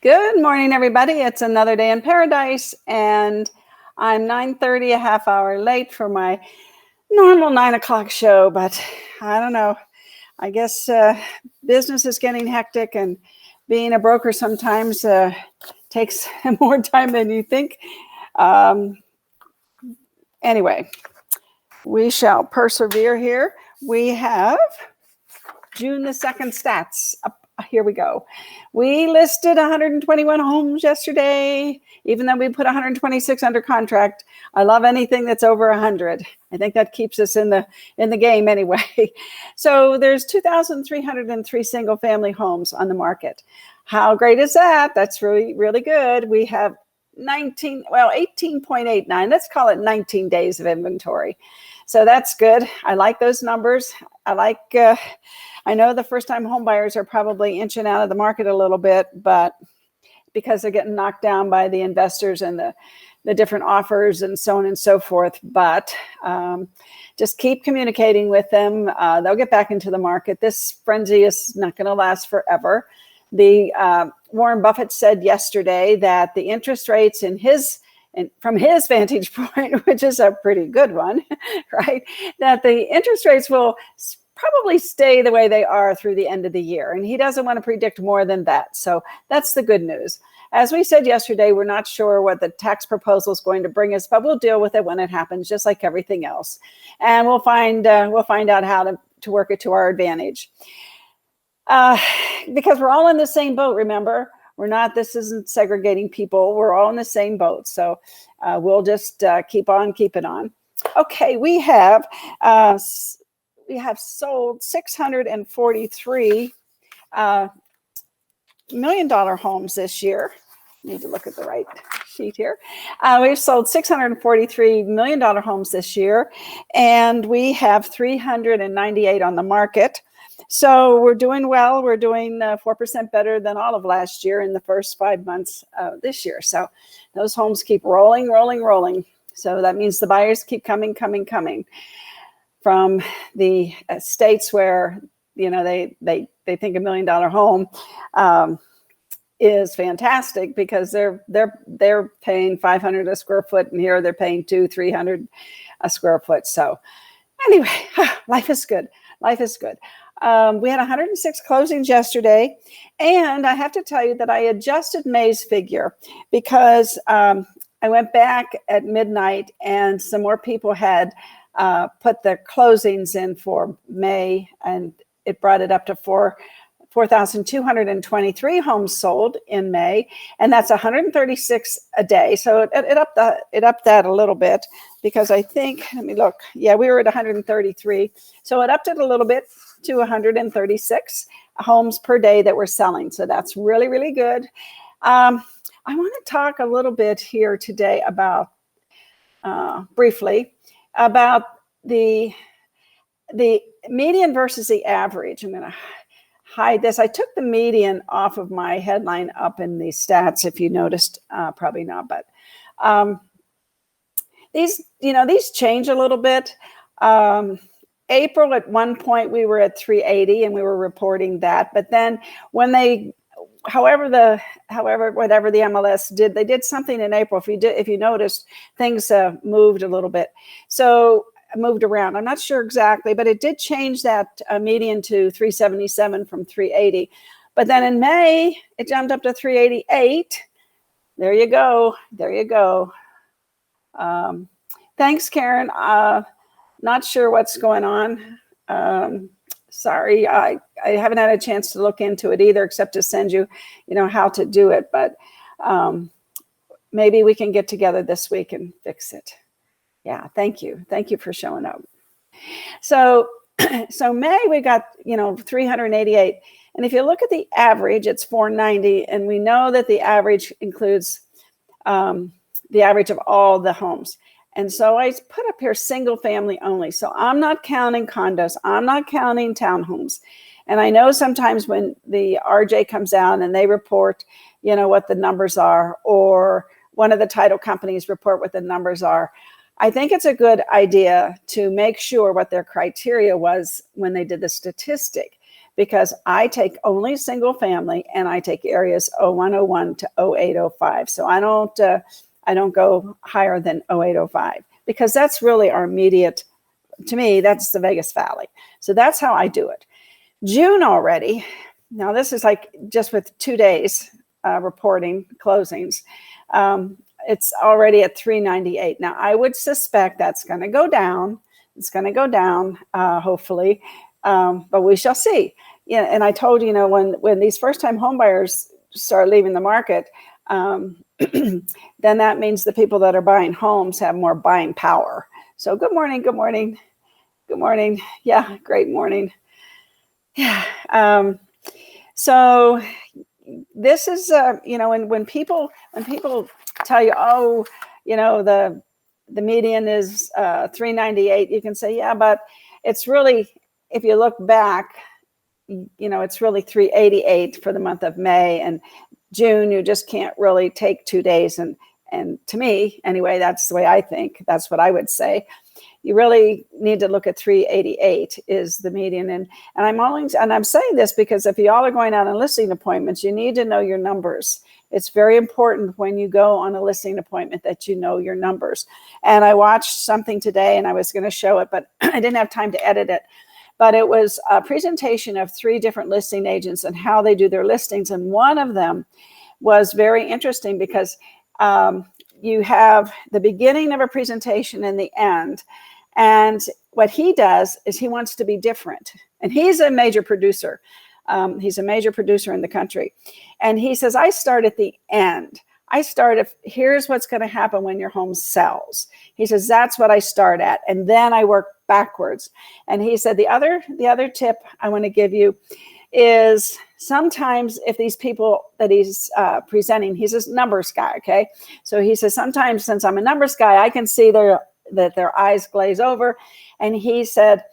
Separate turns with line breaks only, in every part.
Good morning, everybody. It's another day in paradise, and I'm 9:30, a half hour late for my normal 9 o'clock show, but I don't know. I guess business is getting hectic, and being a broker sometimes takes more time than you think. Anyway, we shall persevere here. We have June the 2nd stats. Here we go. We listed 121 homes yesterday, even though we put 126 under contract. I love anything that's over 100. I think that keeps us in the game anyway. So there's 2,303 single family homes on the market. How great is that? That's really, really good. We have 18.89. Let's call it 19 days of inventory. So that's good. I like those numbers. I know the first-time home buyers are probably inching out of the market a little bit, but because they're getting knocked down by the investors and the different offers and so on and so forth. But just keep communicating with them. They'll get back into the market. This frenzy is not going to last forever. Warren Buffett said yesterday that the interest rates from his vantage point, which is a pretty good one, right? That the interest rates will probably stay the way they are through the end of the year. And he doesn't want to predict more than that. So that's the good news. As we said yesterday, we're not sure what the tax proposal is going to bring us, but we'll deal with it when it happens, just like everything else. And we'll find out how to work it to our advantage. Because we're all in the same boat, remember? This isn't segregating people. We're all in the same boat. So we'll just keep on keeping on. Okay, we have sold 643 $1 million homes this year. Need to look at the right sheet here. We've sold $643 million homes this year, and we have 398 on the market. So we're doing well. We're doing 4% better than all of last year in the first 5 months of this year. So those homes keep rolling. So that means the buyers keep coming from the states where, they think $1 million home is fantastic because they're paying $500 a square foot, and here they're paying $200-300 a square foot. So anyway, life is good. We had 106 closings yesterday, and I have to tell you that I adjusted May's figure because I went back at midnight and some more people had put their closings in for May, and it brought it up to 4,223 homes sold in May, and that's 136 a day. So it upped that a little bit because I think, let me look. Yeah, we were at 133. So it upped it a little bit to 136 homes per day that we're selling. So that's really, really good. I want to talk a little bit here today about, briefly, about the median versus the average. I'm going to hide this. I took the median off of my headline up in the stats, if you noticed, probably not, but these change a little bit. April, at one point, we were at 380 and we were reporting that. But then when whatever the MLS did, they did something in April. If you noticed, things moved a little bit. So moved around. I'm not sure exactly, but it did change that median to 377 from 380. But then in May, it jumped up to 388. There you go. Thanks, Karen. Not sure what's going on. Sorry, I haven't had a chance to look into it either, except to send you, how to do it. But maybe we can get together this week and fix it. Yeah, thank you. Thank you for showing up. So May, we got, 388. And if you look at the average, it's 490. And we know that the average includes the average of all the homes. And so I put up here single family only. So I'm not counting condos. I'm not counting townhomes. And I know sometimes when the RJ comes out and they report, what the numbers are, or one of the title companies report what the numbers are, I think it's a good idea to make sure what their criteria was when they did the statistic, because I take only single family and I take areas 0101 to 0805. So I don't go higher than 0805 because that's really our immediate, to me, that's the Vegas Valley. So that's how I do it. June already. Now this is like just with 2 days reporting closings. It's already at 398. Now I would suspect that's going to go down. It's going to go down, hopefully, but we shall see. Yeah, and I told you, when these first-time home buyers start leaving the market, then that means the people that are buying homes have more buying power. So good morning, good morning, good morning. Yeah, great morning. Yeah. So this is, when people tell you, oh, the median is 398, you can say, yeah, but it's really, if you look back, it's really 388 for the month of May, and June, you just can't really take 2 days. And to me, anyway, that's the way I think. That's what I would say. You really need to look at 388 is the median. And I'm saying this because if y'all are going out on listing appointments, you need to know your numbers. It's very important when you go on a listing appointment that you know your numbers. And I watched something today and I was going to show it, but I didn't have time to edit it. But it was a presentation of 3 different listing agents and how they do their listings. And one of them was very interesting because you have the beginning of a presentation and the end. And what he does is he wants to be different. And he's a major producer. He's a major producer in the country. And he says, I start at the end. Here's what's going to happen when your home sells. He says, that's what I start at. And then I work backwards. And he said, the other tip I want to give you is sometimes if these people that he's presenting, he's a numbers guy, okay? So he says, sometimes since I'm a numbers guy, I can see that their eyes glaze over. And he said,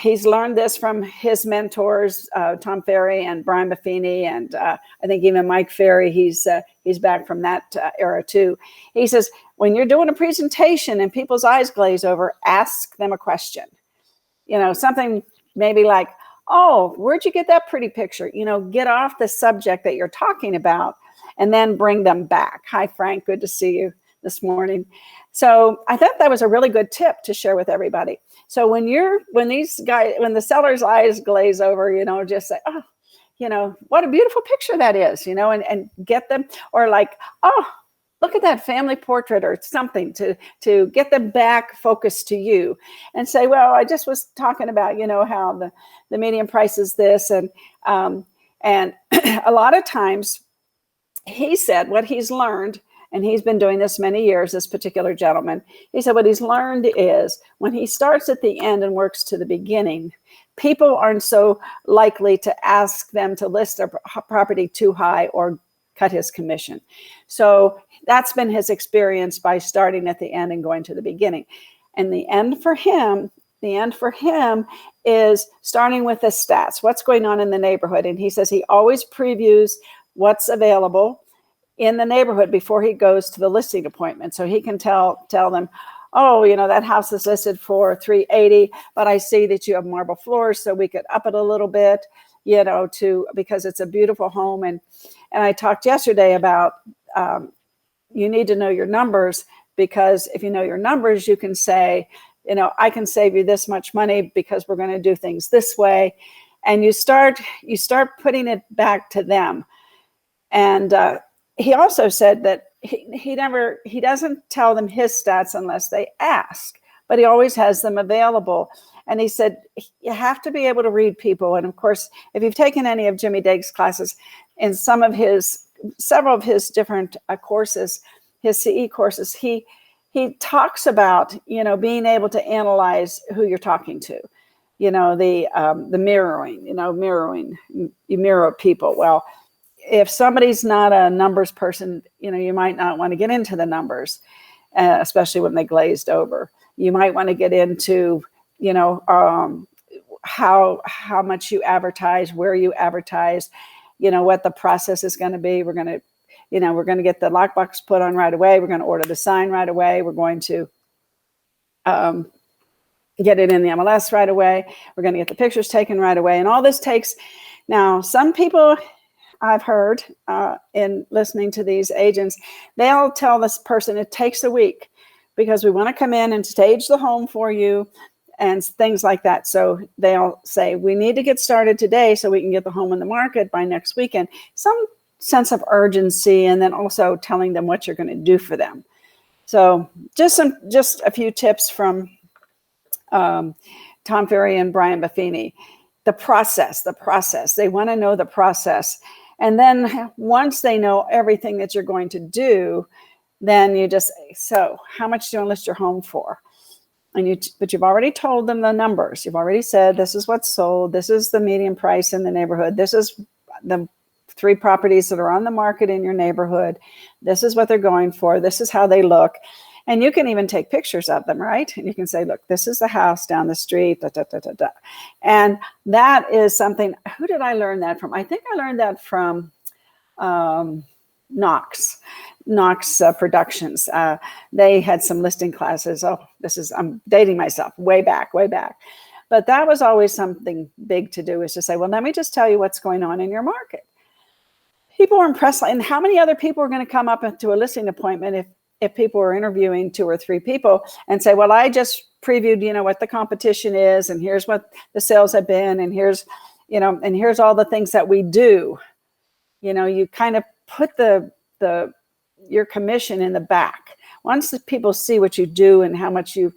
he's learned this from his mentors, Tom Ferry and Brian Buffini, and I think even Mike Ferry, he's back from that era too. He says, when you're doing a presentation and people's eyes glaze over, ask them a question. Something maybe like, oh, where'd you get that pretty picture? Get off the subject that you're talking about and then bring them back. Hi, Frank, good to see you this morning. So I thought that was a really good tip to share with everybody. So when the seller's eyes glaze over, just say, oh, what a beautiful picture that is, and get them, or like, oh, look at that family portrait or something to get them back focused to you and say, well, I just was talking about, how the median price is this. And a lot of times he said what he's learned, and he's been doing this many years, this particular gentleman. He said what he's learned is when he starts at the end and works to the beginning, people aren't so likely to ask them to list their property too high or cut his commission. So that's been his experience by starting at the end and going to the beginning. And the end for him is starting with the stats, what's going on in the neighborhood. And he says he always previews what's available in the neighborhood before he goes to the listing appointment. So he can tell them, oh, that house is listed for 380, but I see that you have marble floors, so we could up it a little bit, because it's a beautiful home. And I talked yesterday about you need to know your numbers, because if you know your numbers, you can say, I can save you this much money because we're going to do things this way. And you start putting it back to them. And he also said that he doesn't tell them his stats unless they ask, but he always has them available. And he said, you have to be able to read people. And of course, if you've taken any of Jimmy Dague's classes, in several of his different courses, his CE courses, he talks about, being able to analyze who you're talking to, the mirroring, you mirror people. Well, if somebody's not a numbers person, you might not want to get into the numbers, especially when they glazed over. You might want to get into, how much you advertise, where you advertise, what the process is going to be. We're going to get the lockbox put on right away. We're going to order the sign right away. We're going to get it in the MLS right away. We're going to get the pictures taken right away. And all this takes, now some people I've heard in listening to these agents, they'll tell this person it takes a week because we want to come in and stage the home for you and things like that. So they'll say, we need to get started today so we can get the home in the market by next weekend. Some sense of urgency, and then also telling them what you're going to do for them. So just a few tips from Tom Ferry and Brian Buffini. The process. They want to know the process. And then once they know everything that you're going to do, then you just say, so how much do you want to list your home for? But you've already told them the numbers. You've already said, this is what's sold. This is the median price in the neighborhood. This is the 3 properties that are on the market in your neighborhood. This is what they're going for. This is how they look. And you can even take pictures of them, right? And you can say, look, this is the house down the street, da, da, da, da, da. And that is something, who did I learn that from? I think I learned that from Knox Productions. They had some listing classes. I'm dating myself way back. But that was always something big to do, is to say, well, let me just tell you what's going on in your market. People were impressed. And how many other people are going to come up to a listing appointment if people are interviewing 2 or 3 people and say, well, I just previewed, what the competition is, and here's what the sales have been, and here's all the things that we do. You kind of put your commission in the back. Once the people see what you do and how much you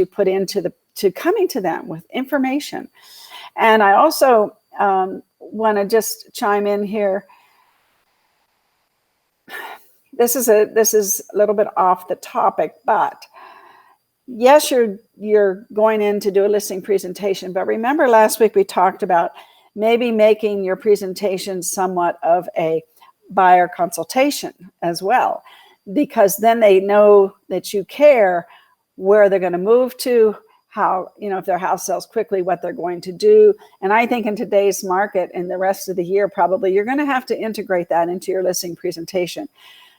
put into to coming to them with information. And I also want to just chime in here. This is a little bit off the topic, but yes, you're going in to do a listing presentation. But remember last week we talked about maybe making your presentation somewhat of a buyer consultation as well, because then they know that you care where they're going to move to, how, if their house sells quickly, what they're going to do. And I think in today's market and the rest of the year, probably you're going to have to integrate that into your listing presentation.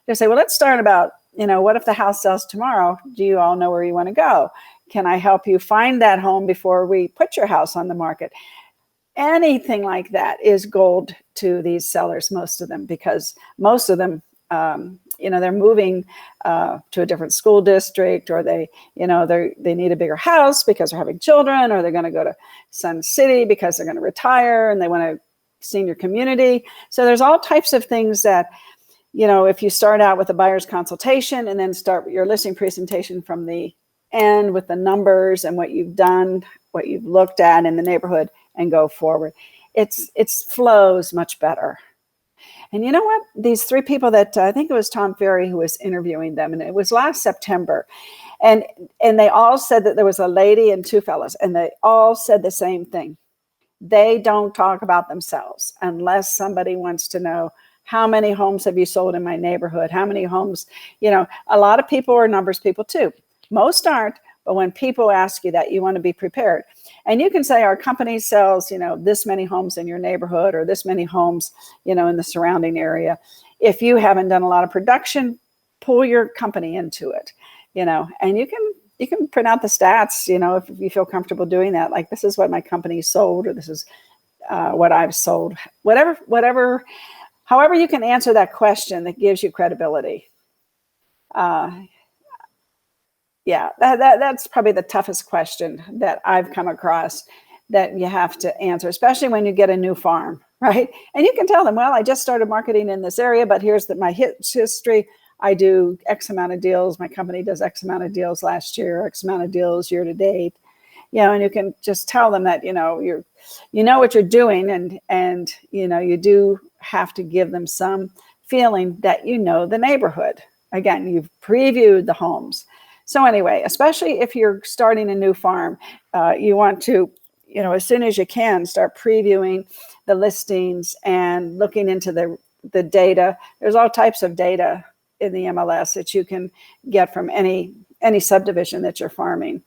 They say, well, let's start about, what if the house sells tomorrow? Do you all know where you want to go? Can I help you find that home before we put your house on the market? Anything like that is gold to these sellers, most of them, because most of them, they're moving to a different school district, or they need a bigger house because they're having children, or they're going to go to Sun City because they're going to retire and they want a senior community. So there's all types of things that, if you start out with a buyer's consultation and then start your listing presentation from the end with the numbers and what you've done, what you've looked at in the neighborhood, and go forward, it flows much better. And you know what? These 3 people that I think it was Tom Ferry who was interviewing them, and it was last September, and they all said that there was a lady and 2 fellas, and they all said the same thing. They don't talk about themselves unless somebody wants to know, how many homes have you sold in my neighborhood? How many homes? A lot of people are numbers people too. Most aren't, but when people ask you that, you want to be prepared. And you can say, our company sells, this many homes in your neighborhood, or this many homes, in the surrounding area. If you haven't done a lot of production, pull your company into it, and you can print out the stats, if you feel comfortable doing that. Like, this is what my company sold, or this is what I've sold, however you can answer that question that gives you credibility. That's probably the toughest question that I've come across that you have to answer, especially when you get a new farm, right? And you can tell them, well, I just started marketing in this area, but here's my history. I do X amount of deals. My company does X amount of deals last year, X amount of deals year to date. And you can just tell them that, you know what you're doing, and you do have to give them some feeling that the neighborhood. Again, you've previewed the homes. So anyway, especially if you're starting a new farm, you want to, as soon as you can, start previewing the listings and looking into the data. There's all types of data in the MLS that you can get from any subdivision that you're farming,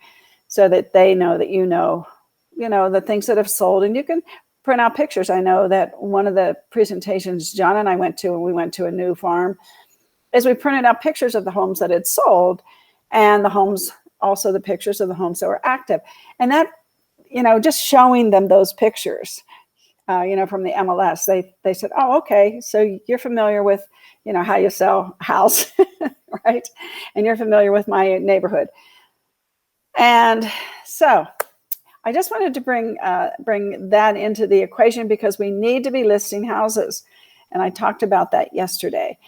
so that they know that the things that have sold, and you can print out pictures. I know that one of the presentations John and I went to when we went to a new farm is we printed out pictures of the homes that had sold and the homes also the pictures of the homes that were active. And that, just showing them those pictures, from the MLS, they said, oh, okay, so you're familiar with, how you sell a house, right? And you're familiar with my neighborhood. And so I just wanted to bring that into the equation, because we need to be listing houses. And I talked about that yesterday.